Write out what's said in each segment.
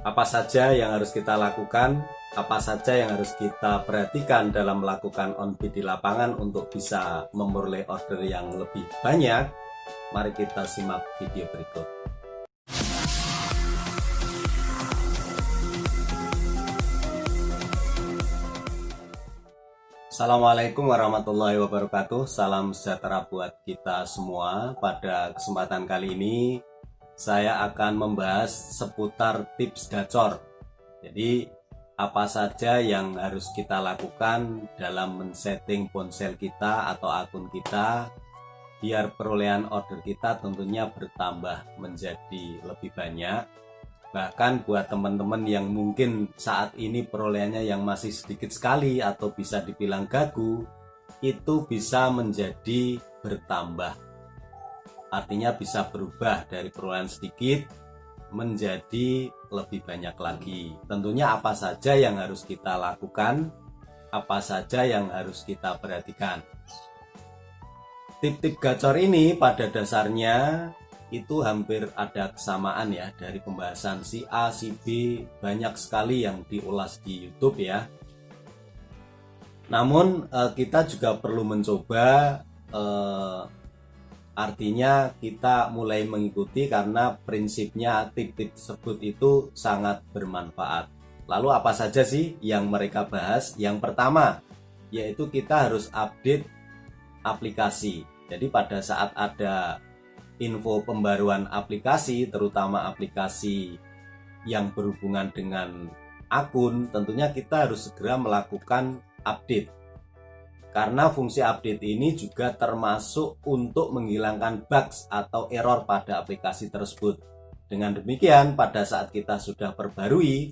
Apa saja yang harus kita lakukan, apa saja yang harus kita perhatikan dalam melakukan on-bid di lapangan untuk bisa memperoleh order yang lebih banyak. Mari kita simak video berikut. Assalamualaikum warahmatullahi wabarakatuh. Salam sejahtera buat kita semua. Pada kesempatan kali ini saya akan membahas seputar tips gacor. Jadi apa saja yang harus kita lakukan dalam men-setting ponsel kita atau akun kita biar perolehan order kita tentunya bertambah menjadi lebih banyak. Bahkan buat teman-teman yang mungkin saat ini perolehannya yang masih sedikit sekali atau bisa dibilang gagu, itu bisa menjadi bertambah. Artinya bisa berubah dari perolehan sedikit menjadi lebih banyak lagi. Tentunya apa saja yang harus kita lakukan, apa saja yang harus kita perhatikan. Tip-tip gacor ini pada dasarnya itu hampir ada kesamaan ya, dari pembahasan si A, si B, banyak sekali yang diulas di YouTube ya. Namun kita juga perlu mencoba, artinya kita mulai mengikuti karena prinsipnya tip-tip tersebut itu sangat bermanfaat. Lalu apa saja sih yang mereka bahas? Yang pertama yaitu kita harus update aplikasi. Jadi pada saat ada info pembaruan aplikasi, terutama aplikasi yang berhubungan dengan akun, tentunya kita harus segera melakukan update. Karena fungsi update ini juga termasuk untuk menghilangkan bugs atau error pada aplikasi tersebut. Dengan demikian, pada saat kita sudah perbarui,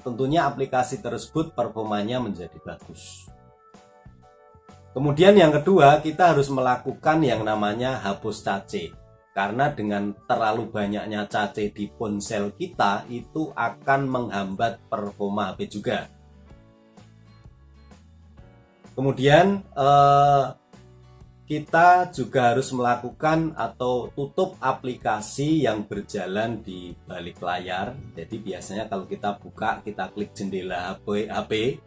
tentunya aplikasi tersebut performanya menjadi bagus. Kemudian yang kedua, kita harus melakukan yang namanya hapus cache. Karena dengan terlalu banyaknya cache di ponsel kita itu akan menghambat performa HP juga. Kemudian kita juga harus melakukan atau tutup aplikasi yang berjalan di balik layar. Jadi biasanya kalau kita buka, kita klik jendela HP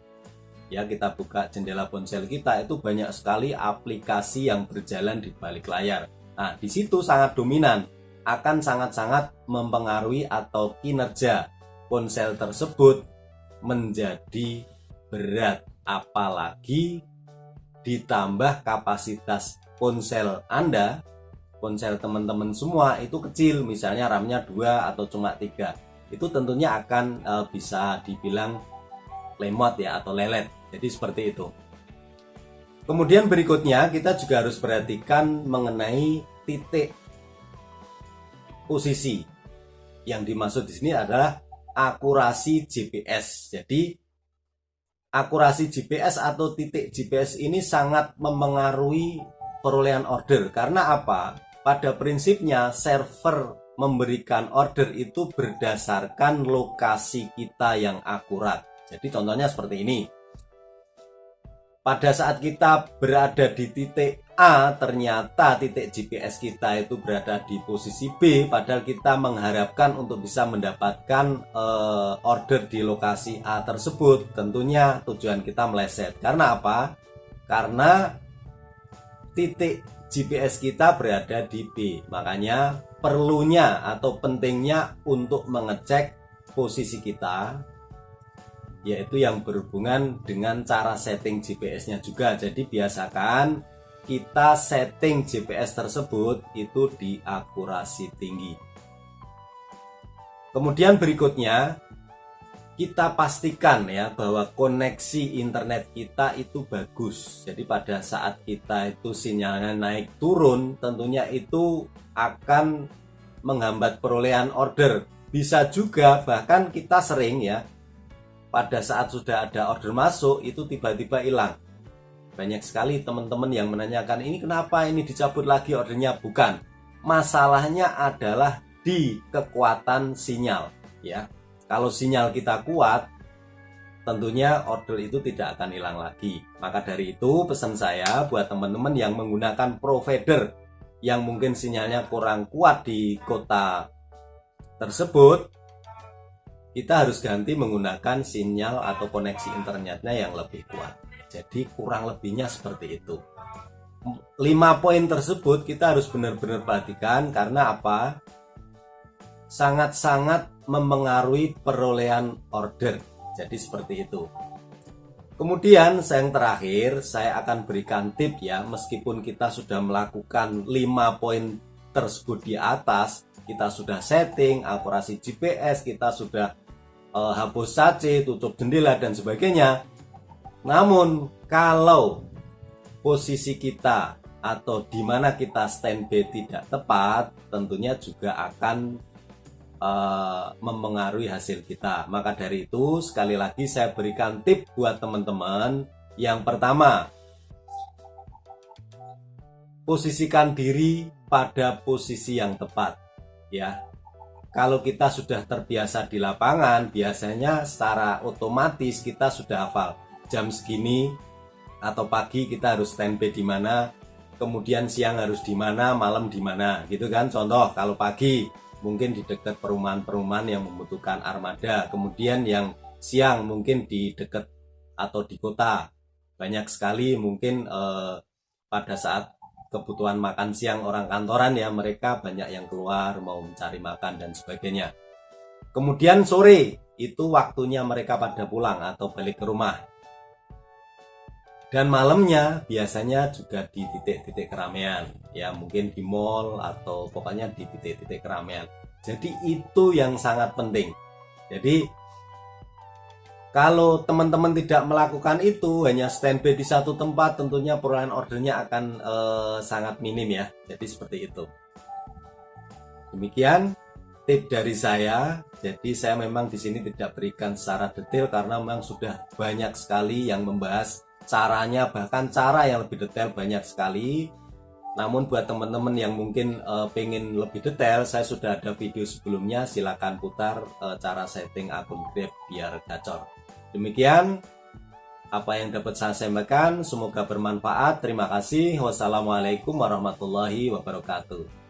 ya, kita buka jendela ponsel kita, itu banyak sekali aplikasi yang berjalan di balik layar. Nah, di situ sangat dominan, akan sangat-sangat mempengaruhi atau kinerja ponsel tersebut menjadi berat. Apalagi ditambah kapasitas ponsel Anda, ponsel teman-teman semua itu kecil, misalnya RAM-nya 2 atau cuma 3. Itu tentunya akan bisa dibilang lemot ya, atau lelet. Jadi seperti itu. Kemudian berikutnya kita juga harus perhatikan mengenai titik posisi. Yang dimaksud di sini adalah akurasi GPS. Jadi akurasi GPS atau titik GPS ini sangat memengaruhi perolehan order. Karena apa? Pada prinsipnya server memberikan order itu berdasarkan lokasi kita yang akurat. Jadi contohnya seperti ini. Pada saat kita berada di titik A, ternyata titik GPS kita itu berada di posisi B, padahal kita mengharapkan untuk bisa mendapatkan order di lokasi A tersebut. Tentunya tujuan kita meleset. Karena apa? Karena titik GPS kita berada di B. Makanya perlunya atau pentingnya untuk mengecek posisi kita, yaitu yang berhubungan dengan cara setting GPS-nya juga. Jadi biasakan kita setting GPS tersebut itu di akurasi tinggi. Kemudian berikutnya kita pastikan ya bahwa koneksi internet kita itu bagus. Jadi pada saat kita itu sinyalnya naik turun, tentunya itu akan menghambat perolehan order. Bisa juga bahkan kita sering ya, pada saat sudah ada order masuk itu tiba-tiba hilang. Banyak sekali teman-teman yang menanyakan, ini kenapa ini dicabut lagi ordernya? Bukan, masalahnya adalah di kekuatan sinyal ya. Kalau sinyal kita kuat, tentunya order itu tidak akan hilang lagi. Maka dari itu pesan saya buat teman-teman yang menggunakan provider yang mungkin sinyalnya kurang kuat di kota tersebut, kita harus ganti menggunakan sinyal atau koneksi internetnya yang lebih kuat. Jadi kurang lebihnya seperti itu. 5 poin tersebut kita harus benar-benar perhatikan karena apa? Sangat-sangat mempengaruhi perolehan order. Jadi seperti itu. Kemudian yang terakhir saya akan berikan tip ya, meskipun kita sudah melakukan 5 poin tersebut di atas, kita sudah setting akurasi GPS, kita sudah hapus saci, tutup jendela dan sebagainya. Namun kalau posisi kita atau di mana kita standby tidak tepat, tentunya juga akan mempengaruhi hasil kita. Maka dari itu sekali lagi saya berikan tip buat teman-teman. Yang pertama, posisikan diri pada posisi yang tepat ya. Kalau kita sudah terbiasa di lapangan, biasanya secara otomatis kita sudah hafal jam segini atau pagi kita harus standby di mana, kemudian siang harus di mana, malam di mana, gitu kan. Contoh kalau pagi mungkin di dekat perumahan-perumahan yang membutuhkan armada, kemudian yang siang mungkin di dekat atau di kota. Banyak sekali mungkin pada saat kebutuhan makan siang orang kantoran ya, mereka banyak yang keluar mau mencari makan dan sebagainya. Kemudian sore itu waktunya mereka pada pulang atau balik ke rumah. Dan malamnya biasanya juga di titik-titik keramaian ya, mungkin di mall atau pokoknya di titik-titik keramaian. Jadi itu yang sangat penting. Jadi kalau teman-teman tidak melakukan itu, hanya standby di satu tempat, tentunya perolehan ordernya akan sangat minim ya. Jadi seperti itu. Demikian tip dari saya. Jadi saya memang di sini tidak berikan secara detail karena memang sudah banyak sekali yang membahas caranya, bahkan cara yang lebih detail banyak sekali. Namun buat teman-teman yang mungkin pengen lebih detail, saya sudah ada video sebelumnya, silakan putar cara setting akun Grab biar gacor. Demikian apa yang dapat saya sampaikan, semoga bermanfaat. Terima kasih. Wassalamualaikum warahmatullahi wabarakatuh.